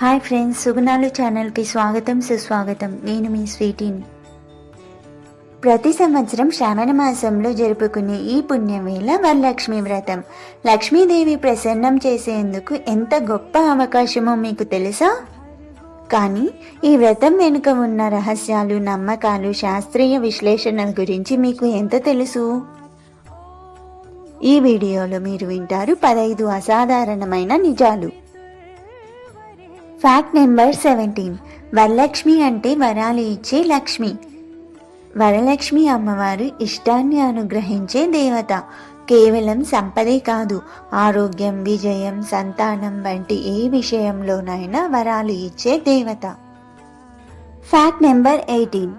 Hi friends, సుగుణాలు ఛానల్కి స్వాగతం సుస్వాగతం. నేను మీ స్వీటీని. ప్రతి సంవత్సరం శ్రావణ మాసంలో జరుపుకునే ఈ పుణ్యవేళ వరలక్ష్మి వ్రతం. లక్ష్మీదేవి ప్రసన్నం చేసేందుకు ఎంత గొప్ప అవకాశమో మీకు తెలుసా? కానీ ఈ వ్రతం వెనుక ఉన్న రహస్యాలు, నమ్మకాలు, శాస్త్రీయ విశ్లేషణల గురించి మీకు ఎంత తెలుసు? ఈ వీడియోలో మీరు వింటారు 15 అసాధారణమైన నిజాలు. Fact number 17. వరలక్ష్మి అంటే వరాలు ఇచ్చే లక్ష్మి. వరలక్ష్మి అమ్మవారు ఇష్టాన్ని అనుగ్రహించే దేవత. కేవలం సంపదే కాదు, ఆరోగ్యం, విజయం, సంతానం వంటి ఏ విషయంలోనైనా వరాలు ఇచ్చే దేవత. Fact number 18.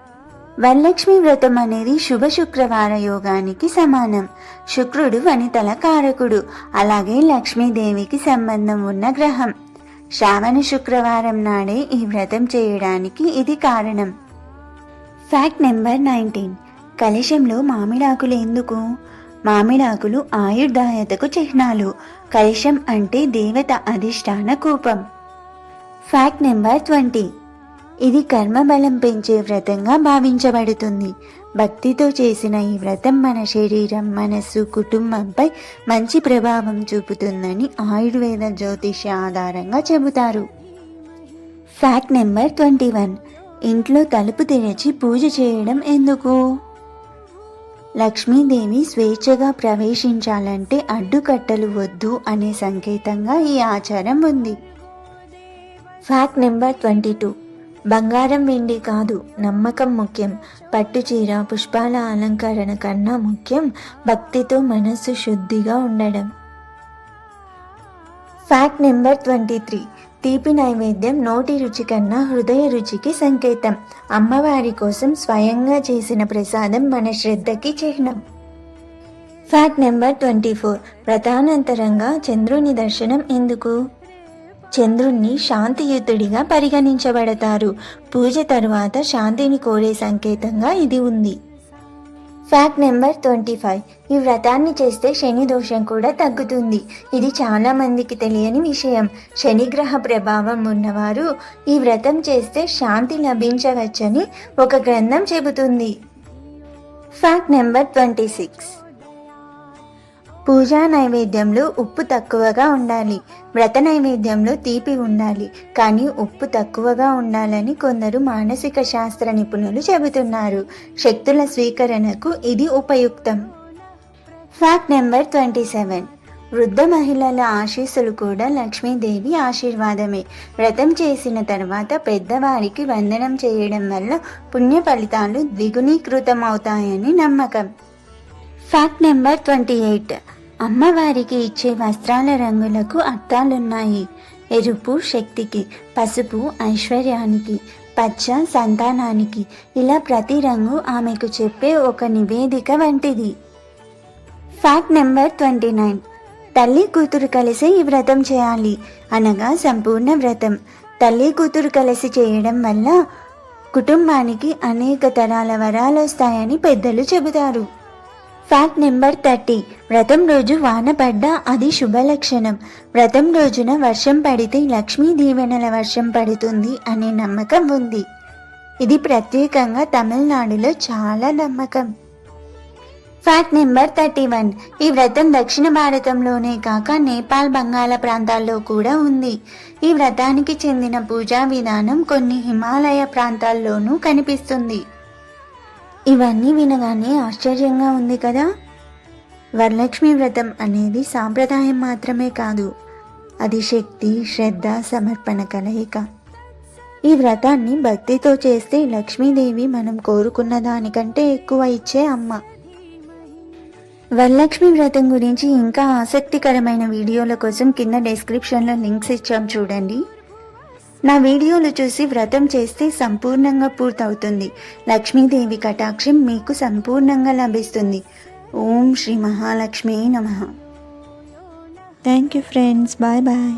వరలక్ష్మి వ్రతం అనేది శుభ శుక్రవార యోగానికి సమానం. శుక్రుడు వనితల కారకుడు, అలాగే లక్ష్మీదేవికి సంబంధం ఉన్న గ్రహం. శ్రావణ శుక్రవారం నాడే ఈ వ్రతం చేయడానికి ఇది కారణం. Fact number 19. కలశంలో మామిడాకులు ఎందుకు? మామిడాకులు ఆయుర్దాయతకు చిహ్నాలు. కలశం అంటే దేవత అధిష్టాన కూపం. Fact number 20. ఇది కర్మబలం పెంచే వ్రతంగా భావించబడుతుంది. భక్తితో చేసిన ఈ వ్రతం మన శరీరం, మనస్సు, కుటుంబంపై మంచి ప్రభావం చూపుతుందని ఆయుర్వేద జ్యోతిష్య ఆధారంగా చెబుతారు. Fact number 21. ఇంట్లో తలుపు తెరిచి పూజ చేయడం ఎందుకు? లక్ష్మీదేవి స్వేచ్ఛగా ప్రవేశించాలంటే అడ్డుకట్టలు వద్దు అనే సంకేతంగా ఈ ఆచారం ఉంది. Fact number 22. బంగారం, వెండి కాదు, నమ్మకం ముఖ్యం. పట్టుచీర, పుష్పాల అలంకరణ కన్నా ముఖ్యం భక్తితో మనస్సు శుద్ధిగా ఉండడం. Fact number 23. తీపి నైవేద్యం నోటి రుచి కన్నా హృదయ రుచికి సంకేతం. అమ్మవారి కోసం స్వయంగా చేసిన ప్రసాదం మన శ్రద్ధకి చిహ్నం. Fact number 24. వ్రతానంతరంగా చంద్రుని దర్శనం ఎందుకు? చంద్రుణ్ణి శాంతియుతుడిగా పరిగణించబడతారు. పూజ తరువాత శాంతిని కోరే సంకేతంగా ఇది ఉంది. Fact number 25. ఈ వ్రతాన్ని చేస్తే శని దోషం కూడా తగ్గుతుంది. ఇది చాలా మందికి తెలియని విషయం. శనిగ్రహ ప్రభావం ఉన్నవారు ఈ వ్రతం చేస్తే శాంతి లభించవచ్చని ఒక గ్రంథం చెబుతుంది. Fact number 26. పూజా నైవేద్యంలో ఉప్పు తక్కువగా ఉండాలి. వ్రత నైవేద్యంలో తీపి ఉండాలి, కానీ ఉప్పు తక్కువగా ఉండాలని కొందరు మానసిక శాస్త్ర నిపుణులు చెబుతున్నారు. శక్తుల స్వీకరణకు ఇది ఉపయుక్తం. Fact number 27. వృద్ధ మహిళల ఆశీస్సులు కూడా లక్ష్మీదేవి ఆశీర్వాదమే. వ్రతం చేసిన తర్వాత పెద్దవారికి వందనం చేయడం వల్ల పుణ్య ఫలితాలు ద్విగుణీకృతమవుతాయని నమ్మకం. Fact number 28. అమ్మవారికి ఇచ్చే వస్త్రాల రంగులకు అర్థాలున్నాయి. ఎరుపు శక్తికి, పసుపు ఐశ్వర్యానికి, పచ్చ సంతానానికి. ఇలా ప్రతి రంగు ఆమెకు చెప్పే ఒక నివేదిక వంటిది. Fact number 29. తల్లి కూతురు కలిసి ఈ వ్రతం చేయాలి, అనగా సంపూర్ణ వ్రతం. తల్లి కూతురు కలిసి చేయడం వల్ల కుటుంబానికి అనేక తరాల వరాలు వస్తాయని పెద్దలు చెబుతారు. Fact number 30. వ్రతం రోజు వాన పడ్డా అది శుభలక్షణం. వ్రతం రోజున వర్షం పడితే లక్ష్మీ దీవెనల వర్షం పడుతుంది అనే నమ్మకం ఉంది. ఇది ప్రత్యేకంగా తమిళనాడులో చాలా నమ్మకం. Fact number 31. ఈ వ్రతం దక్షిణ భారతంలోనే కాక నేపాల్, బంగాళ ప్రాంతాల్లో కూడా ఉంది. ఈ వ్రతానికి చెందిన పూజా విధానం కొన్ని హిమాలయ ప్రాంతాల్లోనూ కనిపిస్తుంది. ఇవన్నీ వినగానే ఆశ్చర్యంగా ఉంది కదా? వరలక్ష్మి వ్రతం అనేది సాంప్రదాయం మాత్రమే కాదు, అది శక్తి, శ్రద్ధ, సమర్పణ కలయిక. ఈ వ్రతాన్ని భక్తితో చేస్తే లక్ష్మీదేవి మనం కోరుకున్న దానికంటే ఎక్కువ ఇచ్చే అమ్మ. వరలక్ష్మి వ్రతం గురించి ఇంకా ఆసక్తికరమైన వీడియోల కోసం కింద డిస్క్రిప్షన్లో లింక్స్ ఇచ్చాం, చూడండి. నా వీడియోలు చూసి వ్రతం చేస్తే సంపూర్ణంగా పూర్తవుతుంది. లక్ష్మీదేవి కటాక్షం మీకు సంపూర్ణంగా లభిస్తుంది. ఓం శ్రీ మహాలక్ష్మీ నమః. Thank you friends. Bye bye.